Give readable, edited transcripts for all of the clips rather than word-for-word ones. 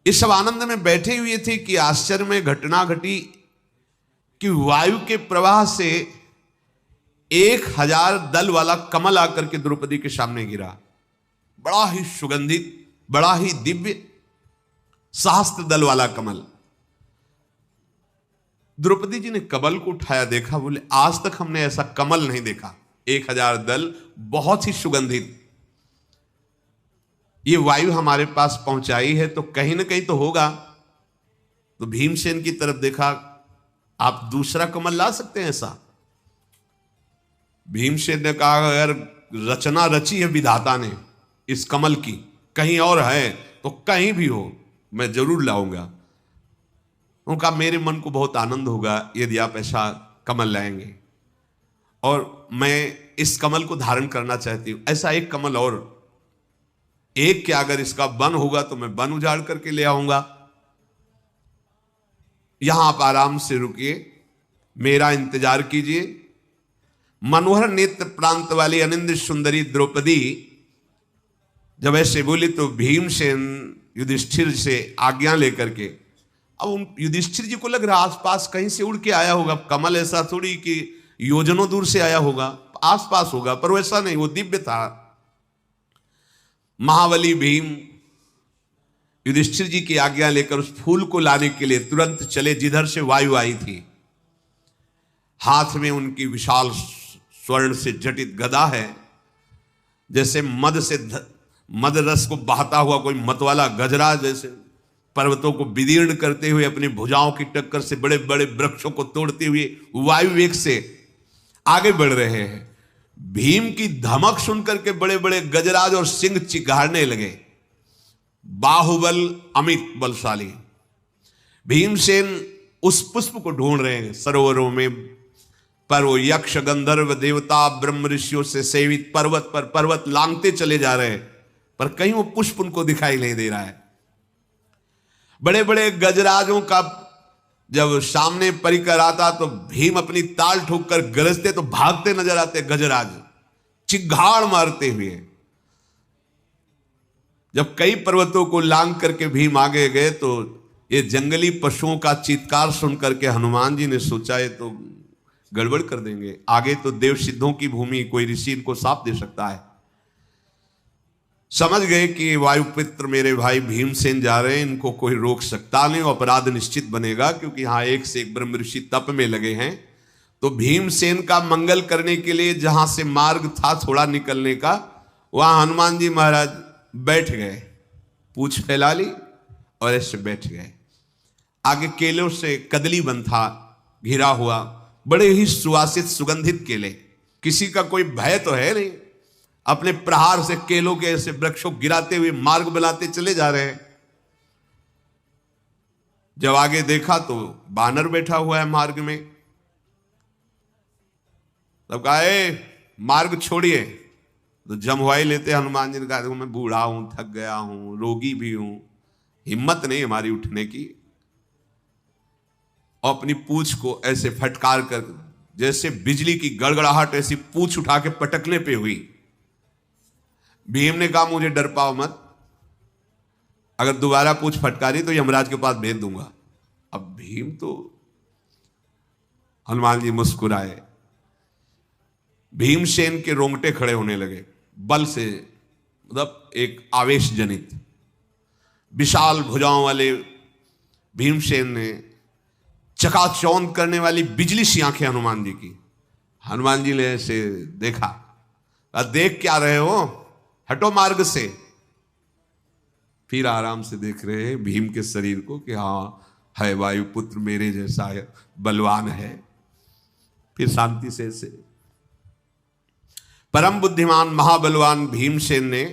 इस सब आनंद में बैठे हुए थे कि आश्चर्य में घटना घटी कि वायु के प्रवाह से 1000 दल वाला कमल आकर के द्रौपदी के सामने गिरा। बड़ा ही सुगंधित, बड़ा ही दिव्य सहस्त्र दल वाला कमल। द्रौपदी जी ने कमल को उठाया, देखा, बोले आज तक हमने ऐसा कमल नहीं देखा। 1000 दल, बहुत ही सुगंधित। ये वायु हमारे पास पहुंचाई है तो कहीं ना कहीं तो होगा। तो भीमसेन की तरफ देखा, आप दूसरा कमल ला सकते हैं ऐसा? भीमसेन ने कहा अगर रचना रची है विधाता ने इस कमल की, कहीं और है तो कहीं भी हो मैं जरूर लाऊंगा। उनका मेरे मन को बहुत आनंद होगा यदि आप ऐसा कमल लाएंगे, और मैं इस कमल को धारण करना चाहती हूं। ऐसा एक कमल और, एक क्या अगर इसका वन होगा तो मैं वन उजाड़ करके ले आऊंगा। यहां आप आराम से रुकिए, मेरा इंतजार कीजिए। मनोहर नेत्र प्रांत वाली अनिंद सुंदरी द्रौपदी जब ऐसे बोली तो भीमसेन युधिष्ठिर से आज्ञा लेकर के, अब उन युधिष्ठिर जी को लग रहा आसपास कहीं से उड़ के आया होगा। कमल ऐसा थोड़ी कि योजनों दूर से आया होगा, आसपास होगा, पर वैसा नहीं, वो दिव्य था। महाबली भीम युधिष्ठिर जी की आज्ञा लेकर उस फूल को लाने के लिए तुरंत चले जिधर से वायु आई थी। हाथ में उनकी विशाल स्वर्ण से जटित गदा है, जैसे मद रस को बहाता हुआ कोई मतवाला गजराज जैसे पर्वतों को विदीर्ण करते हुए अपनी भुजाओं की टक्कर से बड़े बड़े वृक्षों को तोड़ते हुए वायु वेग से आगे बढ़ रहे हैं। भीम की धमक सुनकर के बड़े बड़े गजराज और सिंह चिघाड़ने लगे। बाहुबल अमित बलशाली। भीमसेन उस पुष्प को ढूंढ रहे हैं सरोवरों में, पर वो यक्ष गंधर्व देवता ब्रह्म ऋषियों से सेवित पर्वत पर पर्वत लांघते चले जा रहे हैं, पर कहीं वो पुष्प उनको दिखाई नहीं दे रहा है। बड़े बड़े गजराजों का जब सामने परिकर आता तो भीम अपनी ताल ठोक कर गरजते तो भागते नजर आते गजराज, चिघाड़ मारते हुए। जब कई पर्वतों को लांघ करके भीम आगे गए तो ये जंगली पशुओं का चीत्कार सुनकर के हनुमान जी ने सोचा ये तो गड़बड़ कर देंगे, आगे तो देव सिद्धों की भूमि, कोई ऋषि इनको साप दे सकता है। समझ गए कि वायुपुत्र मेरे भाई भीमसेन जा रहे हैं, इनको कोई रोक सकता नहीं, अपराध निश्चित बनेगा, क्योंकि यहां एक से एक ब्रह्म ऋषि तप में लगे हैं। तो भीमसेन का मंगल करने के लिए जहां से मार्ग था थोड़ा निकलने का, वहां हनुमान जी महाराज बैठ गए, पूंछ फैला ली और ऐसे बैठ गए। आगे केलों से कदली वन था घिरा हुआ, बड़े ही सुवासित सुगंधित केले। किसी का कोई भय तो है नहीं, अपने प्रहार से केलों के ऐसे वृक्षों गिराते हुए मार्ग बनाते चले जा रहे हैं। जब आगे देखा तो बानर बैठा हुआ है मार्ग में। तब कहा मार्ग छोड़िए, तो जमवाई लेते हनुमान जी ने कहा देखो मैं बूढ़ा हूं, थक गया हूं, रोगी भी हूं, हिम्मत नहीं हमारी उठने की। और अपनी पूंछ को ऐसे फटकार कर जैसे बिजली की गड़गड़ाहट ऐसी पूंछ उठा के पटकने पे हुई। भीम ने कहा मुझे डर पाओ मत, अगर दोबारा पूंछ फटकारी तो यमराज के पास भेज दूंगा। अब भीम तो, हनुमान जी मुस्कुराए। भीमसेन के रोंगटे खड़े होने लगे बल से, मतलब एक आवेश जनित। विशाल भुजाओं वाले भीमसेन ने चकाचौंध करने वाली बिजली सी आंखें हनुमान जी की। हनुमान जी ने ऐसे देखा, देख क्या रहे हो, हटो मार्ग से। फिर आराम से देख रहे हैं भीम के शरीर को कि हाँ है वायुपुत्र मेरे जैसा है, बलवान है। फिर शांति से ऐसे परम बुद्धिमान महाबलवान भीमसेन ने,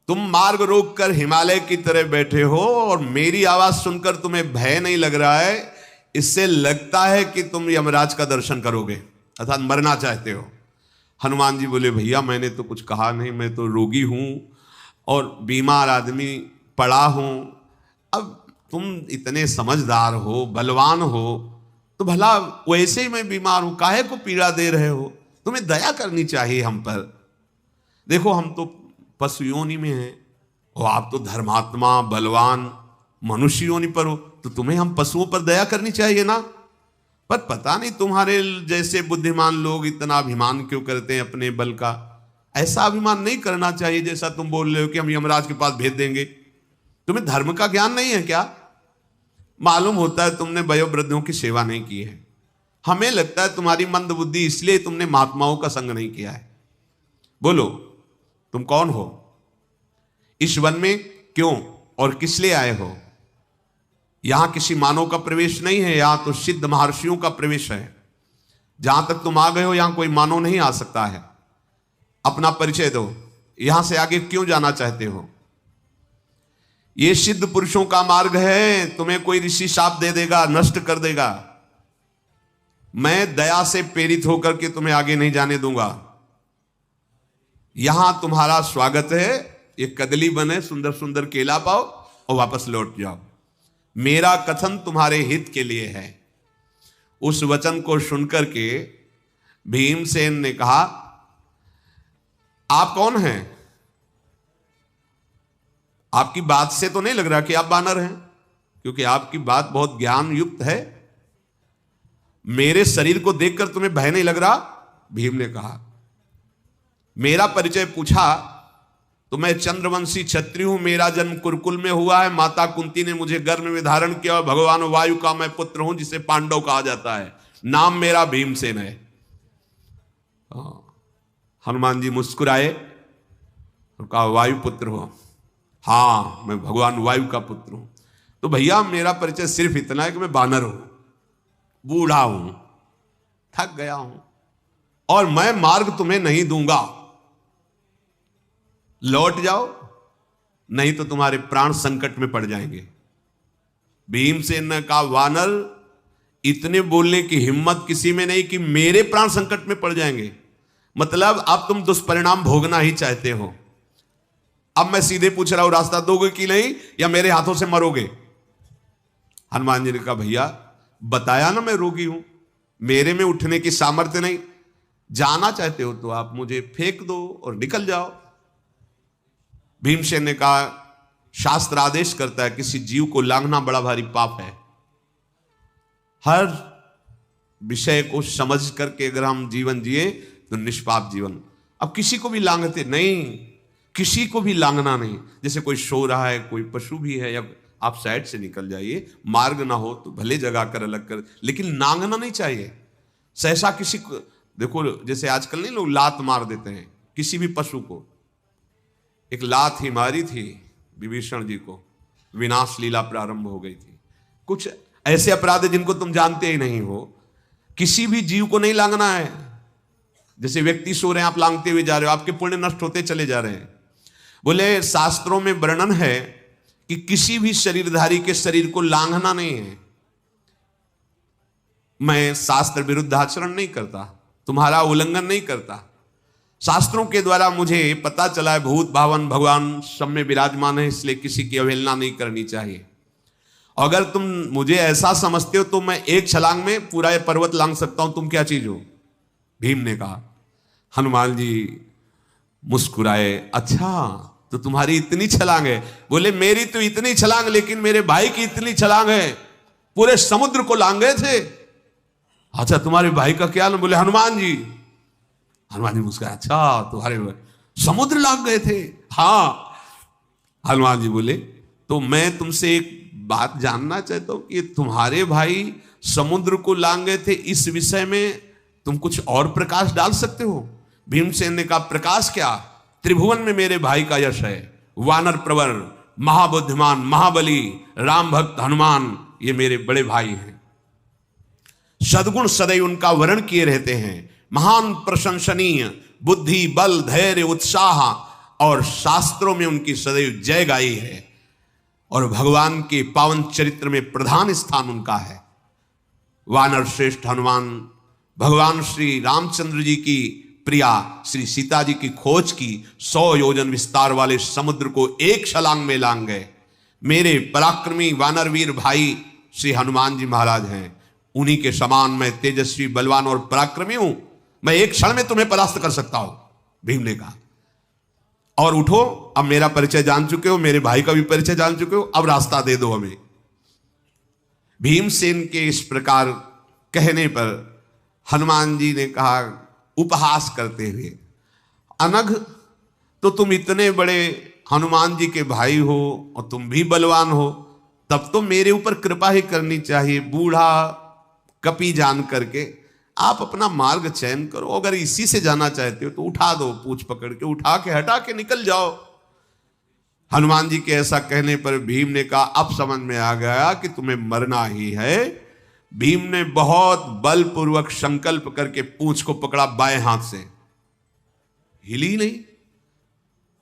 तुम मार्ग रोक कर हिमालय की तरह बैठे हो और मेरी आवाज सुनकर तुम्हें भय नहीं लग रहा है, इससे लगता है कि तुम यमराज का दर्शन करोगे, अर्थात मरना चाहते हो। हनुमान जी बोले भैया मैंने तो कुछ कहा नहीं, मैं तो रोगी हूं और बीमार आदमी पड़ा हूं। अब तुम इतने समझदार हो, बलवान हो, तो भला वैसे ही मैं बीमार हूं, काहे को पीड़ा दे रहे हो? तुम्हें दया करनी चाहिए हम पर। देखो हम तो पशु योनि में हैं, और आप तो धर्मात्मा बलवान मनुष्य योनि पर हो, तो तुम्हें हम पशुओं पर दया करनी चाहिए ना। पर पता नहीं तुम्हारे जैसे बुद्धिमान लोग इतना अभिमान क्यों करते हैं अपने बल का। ऐसा अभिमान नहीं करना चाहिए जैसा तुम बोल रहे हो कि हम यमराज के पास भेज देंगे। तुम्हें धर्म का ज्ञान नहीं है क्या? मालूम होता है तुमने वयोवृद्धों की सेवा नहीं की है। हमें लगता है तुम्हारी मंद बुद्धि, इसलिए तुमने महात्माओं का संग नहीं किया है। बोलो तुम कौन हो? इस वन में क्यों और किस लिए आए हो? यहां किसी मानव का प्रवेश नहीं है, यहां तो सिद्ध महर्षियों का प्रवेश है। जहां तक तुम आ गए हो यहां कोई मानव नहीं आ सकता है। अपना परिचय दो, यहां से आगे क्यों जाना चाहते हो? ये सिद्ध पुरुषों का मार्ग है, तुम्हें कोई ऋषि शाप दे देगा, नष्ट कर देगा। मैं दया से प्रेरित होकर के तुम्हें आगे नहीं जाने दूंगा। यहां तुम्हारा स्वागत है, ये कदली बने, सुंदर सुंदर केला पाओ और वापस लौट जाओ। मेरा कथन तुम्हारे हित के लिए है। उस वचन को सुनकर के भीमसेन ने कहा, आप कौन हैं? आपकी बात से तो नहीं लग रहा कि आप बानर हैं, क्योंकि आपकी बात बहुत ज्ञान युक्त है। मेरे शरीर को देखकर तुम्हें भय नहीं लग रहा? भीम ने कहा। मेरा परिचय पूछा तो मैं चंद्रवंशी क्षत्रिय हूं, मेरा जन्म कुरुकुल में हुआ है। माता कुंती ने मुझे गर्भ में धारण किया और भगवान वायु का मैं पुत्र हूं, जिसे पांडव कहा जाता है। नाम मेरा भीमसेन है। हनुमान जी मुस्कुराए और कहा, वायु पुत्र हो? हाँ, मैं भगवान वायु का पुत्र हूं। तो भैया मेरा परिचय सिर्फ इतना है कि मैं बानर हूं, बूढ़ा हूं, थक गया हूं, और मैं मार्ग तुम्हें नहीं दूंगा। लौट जाओ, नहीं तो तुम्हारे प्राण संकट में पड़ जाएंगे। भीमसेन ने कहा, वानर, इतने बोलने की हिम्मत किसी में नहीं कि मेरे प्राण संकट में पड़ जाएंगे। मतलब अब तुम दुष्परिणाम भोगना ही चाहते हो। अब मैं सीधे पूछ रहा हूं, रास्ता दोगे कि नहीं, या मेरे हाथों से मरोगे? हनुमान जी ने कहा, भैया बताया ना मैं रोगी हूं, मेरे में उठने की सामर्थ्य नहीं। जाना चाहते हो तो आप मुझे फेंक दो और निकल जाओ। भीमसेन ने कहा, शास्त्र आदेश करता है किसी जीव को लांघना बड़ा भारी पाप है। हर विषय को समझ करके अगर हम जीवन जिए तो निष्पाप जीवन। अब किसी को भी लांघते नहीं, किसी को भी लांघना नहीं। जैसे कोई सो रहा है, कोई पशु भी है, या आप साइड से निकल जाइए, मार्ग ना हो तो भले जगा कर अलग कर, लेकिन लांघना नहीं चाहिए। सहसा किसी को देखो, जैसे आजकल नहीं लोग लात मार देते हैं किसी भी पशु को। एक लात ही मारी थी विभीषण जी को, विनाश लीला प्रारंभ हो गई थी। कुछ ऐसे अपराध जिनको तुम जानते ही नहीं हो। किसी भी जीव को नहीं लांघना है। जैसे व्यक्ति सो रहे हैं, आप लांघते हुए जा रहे हो, आपके पुण्य नष्ट होते चले जा रहे हैं। बोले शास्त्रों में वर्णन है कि किसी भी शरीरधारी के शरीर को लांघना नहीं है। मैं शास्त्र विरुद्ध आचरण नहीं करता, तुम्हारा उल्लंघन नहीं करता। शास्त्रों के द्वारा मुझे पता चला है भूत भावन भगवान सब में विराजमान है, इसलिए किसी की अवहेलना नहीं करनी चाहिए। अगर तुम मुझे ऐसा समझते हो तो मैं एक छलांग में पूरा पर्वत लांघ सकता हूं, तुम क्या चीज हो? भीम ने कहा। हनुमान जी मुस्कुराए, अच्छा तो तुम्हारी इतनी छलांग है? बोले, मेरी तो इतनी छलांग, लेकिन मेरे भाई की इतनी छलांग है, पूरे समुद्र को लांघ गए थे। अच्छा तुम्हारे भाई का क्या नाम? बोले, हनुमान जी। हनुमान जी मुस्कुराए, अच्छा तुम्हारे समुद्र लांघ गए थे? हाँ। हनुमान जी बोले, तो मैं तुमसे एक बात जानना चाहता हूं कि तुम्हारे भाई समुद्र को लांघ गए थे, इस विषय में तुम कुछ और प्रकाश डाल सकते हो? भीमसेन ने कहा, प्रकाश क्या, त्रिभुवन में मेरे भाई का यश है। वानर प्रवर, महाबुद्धिमान, महाबली, राम भक्त हनुमान, ये मेरे बड़े भाई हैं। सद्गुण सदैव उनका वर्ण किए रहते हैं। महान प्रशंसनीय, बुद्धि, बल, धैर्य, उत्साह, और शास्त्रों में उनकी सदैव जय गाई है। और भगवान के पावन चरित्र में प्रधान स्थान उनका है। वानर श्रेष्ठ हनुमान भगवान श्री रामचंद्र जी की प्रिया श्री सीता जी की खोज की 100 योजन विस्तार वाले समुद्र को एक छलांग में लांघ गए। मेरे पराक्रमी वानरवीर भाई श्री हनुमान जी महाराज हैं। उन्हीं के समान मैं तेजस्वी, बलवान और पराक्रमी हूं। मैं एक क्षण में तुम्हें परास्त कर सकता हूं, भीम ने कहा। और उठो, अब मेरा परिचय जान चुके हो, मेरे भाई का भी परिचय जान चुके हो, अब रास्ता दे दो हमें। भीमसेन के इस प्रकार कहने पर हनुमान जी ने कहा उपहास करते हुए, अनघ, तो तुम इतने बड़े हनुमान जी के भाई हो और तुम भी बलवान हो, तब तो मेरे ऊपर कृपा ही करनी चाहिए। बूढ़ा कपि जान करके आप अपना मार्ग चयन करो, अगर इसी से जाना चाहते हो तो उठा दो, पूछ पकड़ के उठा के हटा के निकल जाओ। हनुमान जी के ऐसा कहने पर भीम ने कहा अब समझ में आ गया कि तुम्हें मरना ही है। भीम ने बहुत बलपूर्वक संकल्प करके पूंछ को पकड़ा बाएं हाथ से, हिली नहीं,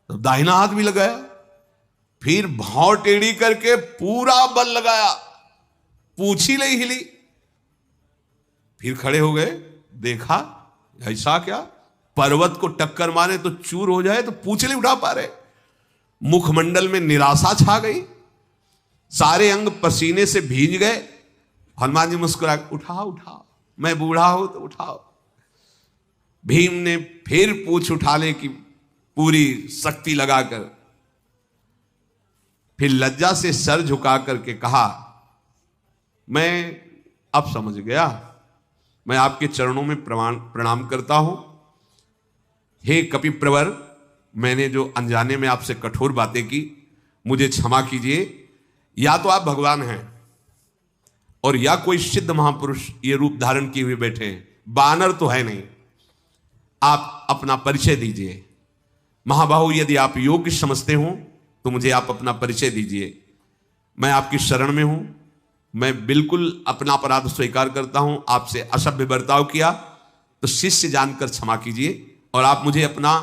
तो दाहिना हाथ भी लगाया, फिर भौं टेढ़ी करके पूरा बल लगाया, पूंछ ही नहीं हिली। फिर खड़े हो गए, देखा ऐसा क्या, पर्वत को टक्कर मारे तो चूर हो जाए तो पूंछ नहीं उठा पा रहे। मुखमंडल में निराशा छा गई, सारे अंग पसीने से भीज गए। हनुमान जी मुस्कुरा, उठाओ उठाओ, मैं बूढ़ा हूं तो उठाओ। भीम ने फिर पूंछ उठाने की पूरी शक्ति लगाकर फिर लज्जा से सर झुका करके कहा, मैं अब समझ गया, मैं आपके चरणों में प्रणाम करता हूं। हे कपिप्रवर, मैंने जो अनजाने में आपसे कठोर बातें की, मुझे क्षमा कीजिए। या तो आप भगवान हैं और या कोई सिद्ध महापुरुष ये रूप धारण किए हुए बैठे हैं, बानर तो है नहीं। आप अपना परिचय दीजिए। महाबाहु, यदि आप योग्य समझते हो तो मुझे आप अपना परिचय दीजिए। मैं आपकी शरण में हूं, मैं बिल्कुल अपना अपराध स्वीकार करता हूं। आपसे असभ्य बर्ताव किया तो शिष्य जानकर क्षमा कीजिए और आप मुझे अपना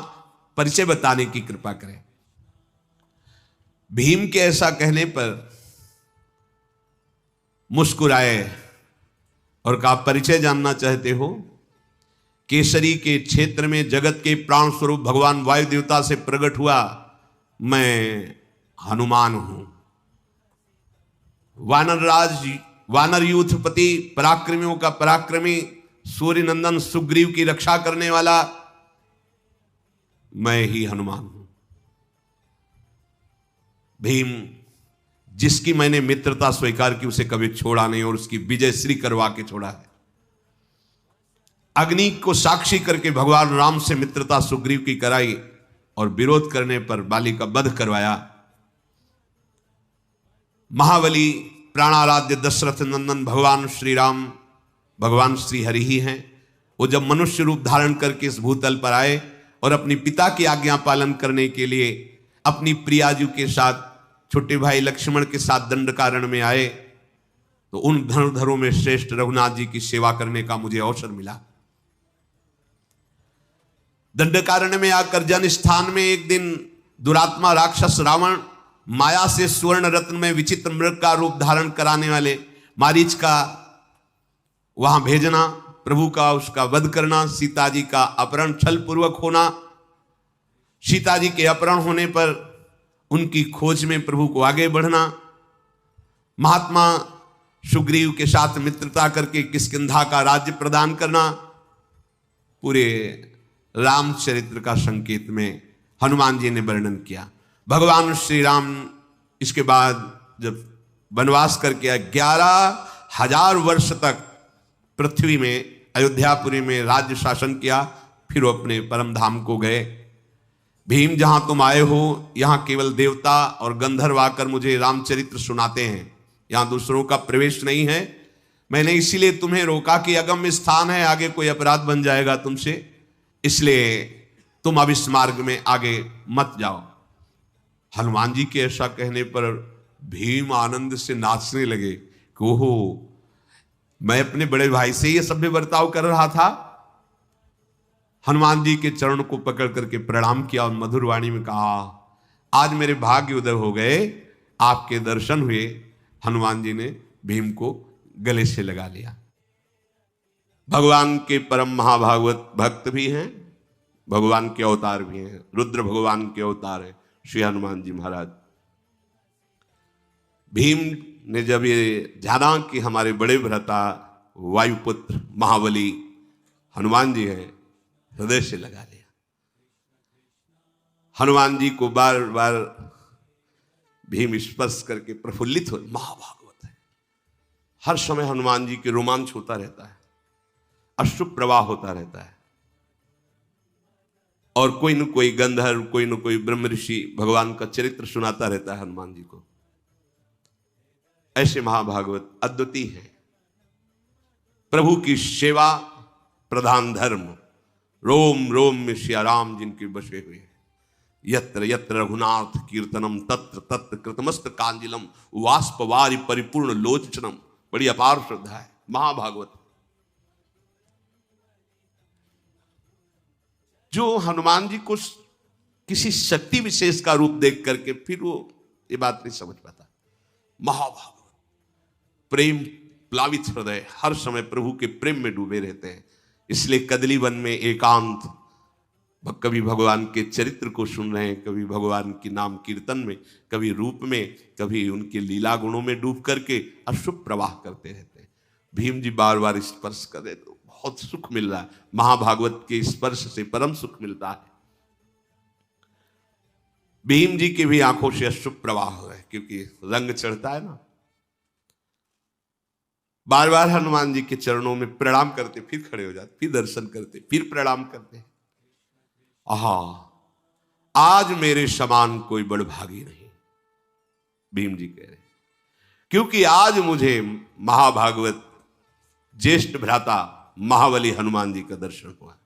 परिचय बताने की कृपा करें। भीम के ऐसा कहने पर मुस्कुराए और कहा, परिचय जानना चाहते हो? केसरी के क्षेत्र में जगत के प्राण स्वरूप भगवान वायु देवता से प्रकट हुआ मैं हनुमान हूं। वानर यूथपति, पराक्रमियों का पराक्रमी, सूर्य नंदन सुग्रीव की रक्षा करने वाला मैं ही हनुमान हूं। भीम, जिसकी मैंने मित्रता स्वीकार की उसे कभी छोड़ा नहीं और उसकी विजय श्री करवा के छोड़ा है। अग्नि को साक्षी करके भगवान राम से मित्रता सुग्रीव की कराई और विरोध करने पर बाली का वध करवाया। महाबली प्राणाराध्य दशरथ नंदन भगवान श्री राम, भगवान श्री हरि ही हैं। वो जब मनुष्य रूप धारण करके इस भूतल पर आए और अपनी पिता की आज्ञा पालन करने के लिए अपनी प्रियाजू के साथ, छोटे भाई लक्ष्मण के साथ दंडकारण्य में आए, तो उन धनुर्धरों में श्रेष्ठ रघुनाथ जी की सेवा करने का मुझे अवसर मिला। दंडकारण्य में आकर जन स्थान में एक दिन दुरात्मा राक्षस रावण माया से स्वर्ण रत्न में विचित्र मृग का रूप धारण कराने वाले मारीच का वहां भेजना, प्रभु का उसका वध करना, सीता जी का अपहरण छल पूर्वक होना, सीता जी के अपहरण होने पर उनकी खोज में प्रभु को आगे बढ़ना, महात्मा सुग्रीव के साथ मित्रता करके किष्किंधा का राज्य प्रदान करना, पूरे रामचरित्र का संकेत में हनुमान जी ने वर्णन किया। भगवान श्री राम इसके बाद जब वनवास करके 11,000 वर्ष तक पृथ्वी में अयोध्यापुरी में राज्य शासन किया, फिर वो अपने परम धाम को गए। भीम, जहां तुम आए हो यहां केवल देवता और गंधर्व आकर मुझे रामचरित्र सुनाते हैं, यहां दूसरों का प्रवेश नहीं है। मैंने इसीलिए तुम्हें रोका कि अगम्य स्थान है, आगे कोई अपराध बन जाएगा तुमसे, इसलिए तुम अब इस मार्ग में आगे मत जाओ। हनुमान जी के ऐसा कहने पर भीम आनंद से नाचने लगे कि ओहो, मैं अपने बड़े भाई से ये सभ्य बर्ताव कर रहा था। हनुमान जी के चरण को पकड़ करके प्रणाम किया और मधुर वाणी में कहा, आज मेरे भाग्य उदय हो गए, आपके दर्शन हुए। हनुमान जी ने भीम को गले से लगा लिया। भगवान के परम महाभागवत भक्त भी हैं, भगवान के अवतार भी हैं, रुद्र भगवान के अवतार है श्री हनुमान जी महाराज। भीम ने जब ये जाना कि हमारे बड़े भ्राता वायुपुत्र महाबली हनुमान जी हैं, हृदय से लगा लिया। हनुमान जी को बार बार भीम स्पर्श करके प्रफुल्लित हो, महाभागवत है। हर समय हनुमान जी के रोमांच होता रहता है, अश्रु प्रवाह होता रहता है, और कोई न कोई गंधर्व, कोई न कोई ब्रह्म ऋषि भगवान का चरित्र सुनाता रहता है हनुमान जी को। ऐसे महाभागवत अद्वितीय है। प्रभु की सेवा प्रधान धर्म, रोम रोम में सिया राम जिनके बसे हुए हैं। यत्र यत्र रघुनाथ कीर्तनम तत्र तत्र कृतमस्त कांजिलम वाष्पवारि परिपूर्ण लोचनम। बड़ी अपार श्रद्धा है महाभागवत। जो हनुमान जी को किसी शक्ति विशेष का रूप देख करके फिर वो ये बात नहीं समझ पाता। महाभागवत प्रेम प्लावित हृदय, हर समय प्रभु के प्रेम में डूबे रहते हैं। इसलिए कदली वन में एकांत, कभी भगवान के चरित्र को सुन रहे हैं, कभी भगवान की नाम कीर्तन में, कभी रूप में, कभी उनके लीला गुणों में डूब करके अशुभ प्रवाह करते रहते हैं। भीम जी बार बार स्पर्श करे तो बहुत सुख मिल रहा है। महाभागवत के स्पर्श से परम सुख मिलता है। भीम जी की भी आंखों से अशुभ प्रवाह हो है, क्योंकि रंग चढ़ता है ना। बार बार हनुमान जी के चरणों में प्रणाम करते, फिर खड़े हो जाते, फिर दर्शन करते, फिर प्रणाम करते। आहा, आज मेरे समान कोई बड़भागी नहीं, भीम जी कह रहे, क्योंकि आज मुझे महाभागवत ज्येष्ठ भ्राता महाबली हनुमान जी का दर्शन हुआ।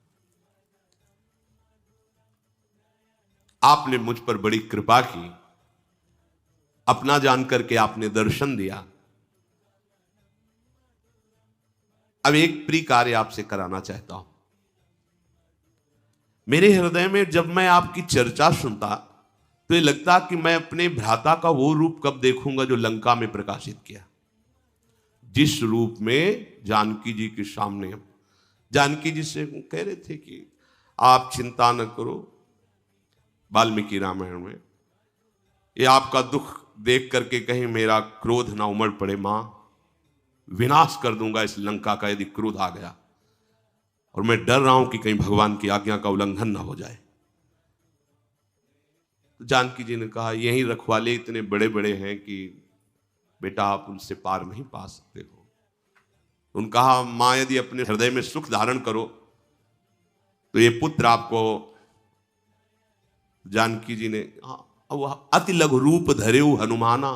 आपने मुझ पर बड़ी कृपा की, अपना जान करके आपने दर्शन दिया। अब एक प्रिय कार्य आपसे कराना चाहता हूं। मेरे हृदय में जब मैं आपकी चर्चा सुनता तो ये लगता कि मैं अपने भ्राता का वो रूप कब देखूंगा जो लंका में प्रकाशित किया। जिस रूप में जानकी जी के सामने, जानकी जी से कह रहे थे कि आप चिंता न करो, वाल्मीकि रामायण में, ये आपका दुख देख करके कहीं मेरा क्रोध ना उमड़ पड़े। मां, विनाश कर दूंगा इस लंका का यदि क्रोध आ गया, और मैं डर रहा हूं कि कहीं भगवान की आज्ञा का उल्लंघन ना हो जाए। तो जानकी जी ने कहा, यही रखवाले इतने बड़े बड़े हैं कि बेटा आप उनसे पार नहीं पा सकते हो। उन्होंने कहा, मां यदि अपने हृदय में सुख धारण करो तो ये पुत्र आपको। जानकी जी ने, हाँ, अति लघु रूप धरेऊ हनुमाना,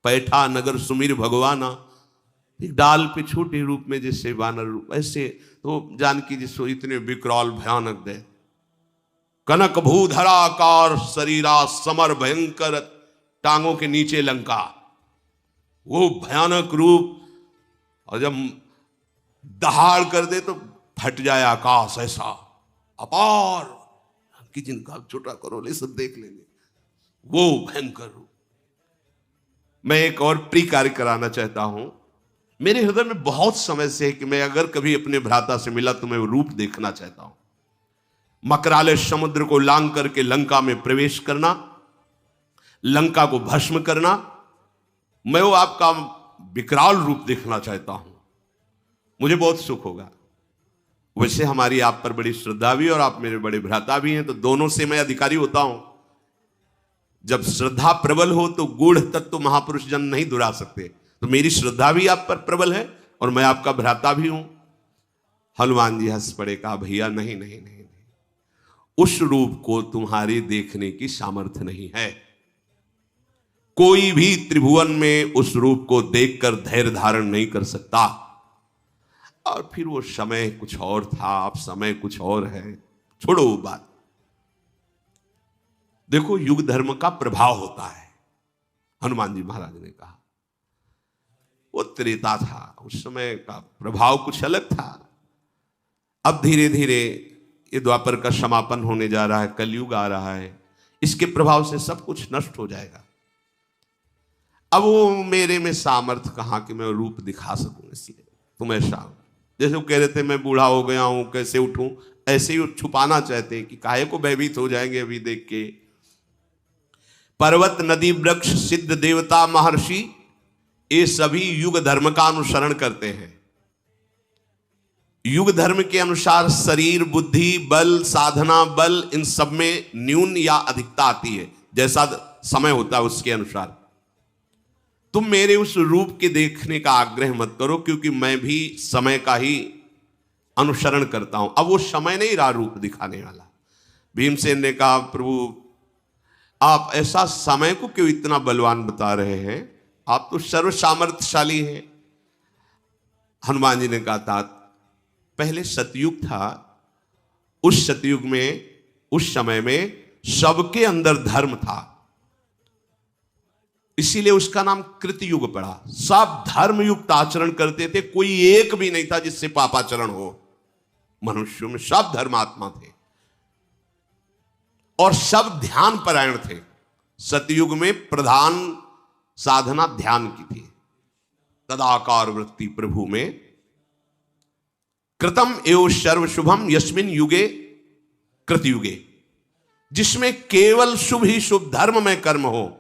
पैठा नगर सुमिर भगवाना। एक डाल पे छोटे रूप में जैसे वानर रूप, ऐसे तो जानकी जी सो इतने विकराल भयानक दे, कनक भूधराकार शरीरा समर भयंकर, टांगों के नीचे लंका, वो भयानक रूप। और जब दहाड़ कर दे तो फट जाए आकाश, ऐसा अपार। जानकी जी ने कहा, छोटा करो, ले सब देख लेंगे, वो भयंकर रूप। मैं एक और प्रिय कार्य कराना चाहता हूं। मेरे हृदय में बहुत समय से है कि मैं अगर कभी अपने भ्राता से मिला तो मैं वो रूप देखना चाहता हूं। मकराले समुद्र को लांग करके लंका में प्रवेश करना, लंका को भस्म करना, मैं वो आपका विकराल रूप देखना चाहता हूं। मुझे बहुत सुख होगा। वैसे हमारी आप पर बड़ी श्रद्धा भी, और आप मेरे बड़े भ्राता भी हैं, तो दोनों से मैं अधिकारी होता हूं। जब श्रद्धा प्रबल हो तो गूढ़ तत्व महापुरुष जन नहीं दुरा सकते। तो मेरी श्रद्धा भी आप पर प्रबल है और मैं आपका भ्राता भी हूं। हनुमान जी हंस पड़े, कहा, भैया नहीं नहीं नहीं नहीं, उस रूप को तुम्हारे देखने की सामर्थ्य नहीं है। कोई भी त्रिभुवन में उस रूप को देखकर धैर्य धारण नहीं कर सकता। और फिर वो समय कुछ और था, अब समय कुछ और है, छोड़ो वो बात। देखो, युग धर्म का प्रभाव होता है। हनुमान जी महाराज ने कहा, वो त्रेता था, उस समय का प्रभाव कुछ अलग था। अब धीरे धीरे ये द्वापर का समापन होने जा रहा है, कलयुग आ रहा है, इसके प्रभाव से सब कुछ नष्ट हो जाएगा। अब वो मेरे में सामर्थ्य कहां कि मैं रूप दिखा सकूं। इसलिए तुम ऐसा, जैसे वो कह रहे थे मैं बूढ़ा हो गया हूं, कैसे उठूं, ऐसे ही छुपाना चाहते हैं कि काहे को भयभीत हो जाएंगे अभी देख के। पर्वत नदी वृक्ष सिद्ध देवता महर्षि, ये सभी युग धर्म का अनुसरण करते हैं। युग धर्म के अनुसार शरीर, बुद्धि, बल, साधना बल, इन सब में न्यून या अधिकता आती है, जैसा समय होता है उसके अनुसार। तुम मेरे उस रूप के देखने का आग्रह मत करो, क्योंकि मैं भी समय का ही अनुसरण करता हूं। अब वो समय नहीं रहा रूप दिखाने वाला। भीमसेन ने कहा, प्रभु आप ऐसा समय को क्यों इतना बलवान बता रहे हैं, आप तो सर्व सामर्थ्यशाली हैं। हनुमान जी ने कहा, तात पहले सतयुग था, उस सतयुग में, उस समय में सबके अंदर धर्म था, इसीलिए उसका नाम कृतयुग पड़ा। सब धर्मयुक्त आचरण करते थे, कोई एक भी नहीं था जिससे पापाचरण हो। मनुष्यों में सब धर्मात्मा थे और सब ध्यान परायण थे। सतयुग में प्रधान साधना ध्यान की थी। तदाकार वृत्ति प्रभु में कृतम एवं सर्व शुभम यस्मिन युगे कृतयुगे, जिसमें केवल शुभ ही शुभ धर्म में कर्म हो,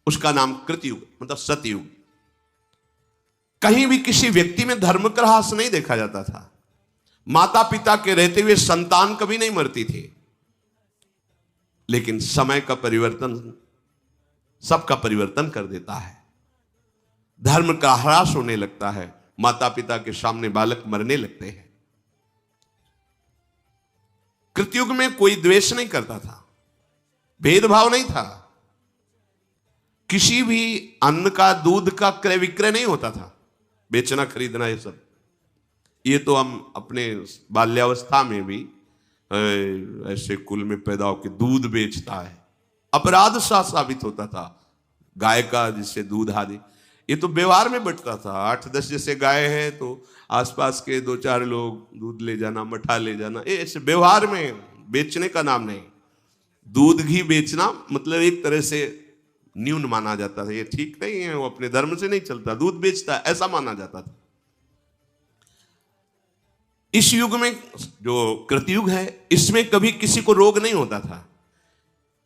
उसका नाम कृतयुग मतलब सतयुग। कहीं भी किसी व्यक्ति में धर्म का ह्रास नहीं देखा जाता था। माता पिता के रहते हुए संतान कभी नहीं मरती थी। लेकिन समय का परिवर्तन सबका परिवर्तन कर देता है। धर्म का ह्रास होने लगता है, माता पिता के सामने बालक मरने लगते हैं। कृतयुग में कोई द्वेष नहीं करता था, भेदभाव नहीं था, किसी भी अन्न का, दूध का क्रय विक्रय नहीं होता था, बेचना खरीदना ये सब। ये तो हम अपने बाल्यावस्था में भी ऐसे कुल में पैदा होकर दूध बेचता है, अपराध सा साबित होता था। गाय का जिससे दूध आदि, ये तो व्यवहार में बंटता था। 8-10 जैसे गाय है तो आसपास के 2-4 लोग दूध ले जाना, मठा ले जाना, ये ऐसे व्यवहार में, बेचने का नाम नहीं। दूध घी बेचना मतलब एक तरह से न्यून माना जाता था, ये ठीक नहीं है, वो अपने धर्म से नहीं चलता, दूध बेचता है, ऐसा माना जाता था। इस युग में जो कृतयुग है, इसमें कभी किसी को रोग नहीं होता था,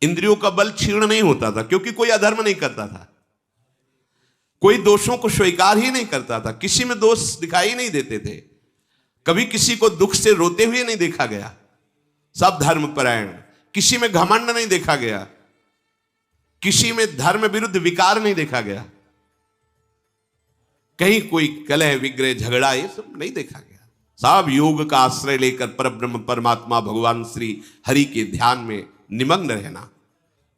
इंद्रियों का बल क्षीण नहीं होता था, क्योंकि कोई अधर्म नहीं करता था, कोई दोषों को स्वीकार ही नहीं करता था, किसी में दोष दिखाई नहीं देते थे, कभी किसी को दुख से रोते हुए नहीं देखा गया, सब धर्मपरायण। किसी में घमंड नहीं देखा गया, किसी में धर्म विरुद्ध विकार नहीं देखा गया, कहीं कोई कलह विग्रह झगड़ा ये सब नहीं देखा गया। सब योग का आश्रय लेकर परब्रह्म परमात्मा भगवान श्री हरि के ध्यान में निमग्न रहना,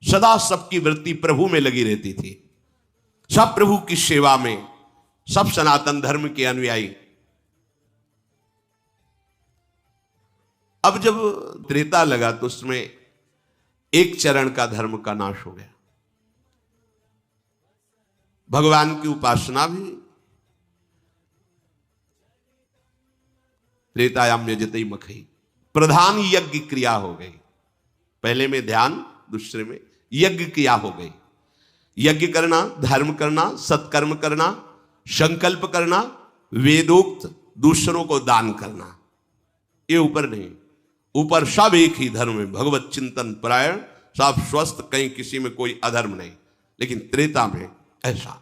सदा सबकी वृत्ति प्रभु में लगी रहती थी, सब प्रभु की सेवा में, सब सनातन धर्म के अनुयायी। अब जब त्रेता लगा तो उसमें एक चरण का धर्म का नाश हो गया। भगवान की उपासना भी त्रेतायाम यजते मखई, प्रधान यज्ञ क्रिया हो गई। पहले में ध्यान, दूसरे में यज्ञ क्रिया हो गई। यज्ञ करना, धर्म करना, सत्कर्म करना, संकल्प करना, वेदोक्त दूसरों को दान करना, ये ऊपर नहीं, ऊपर सब एक ही धर्म में भगवत चिंतन परायण, सब स्वस्थ, कहीं किसी में कोई अधर्म नहीं। लेकिन त्रेता में ऐसा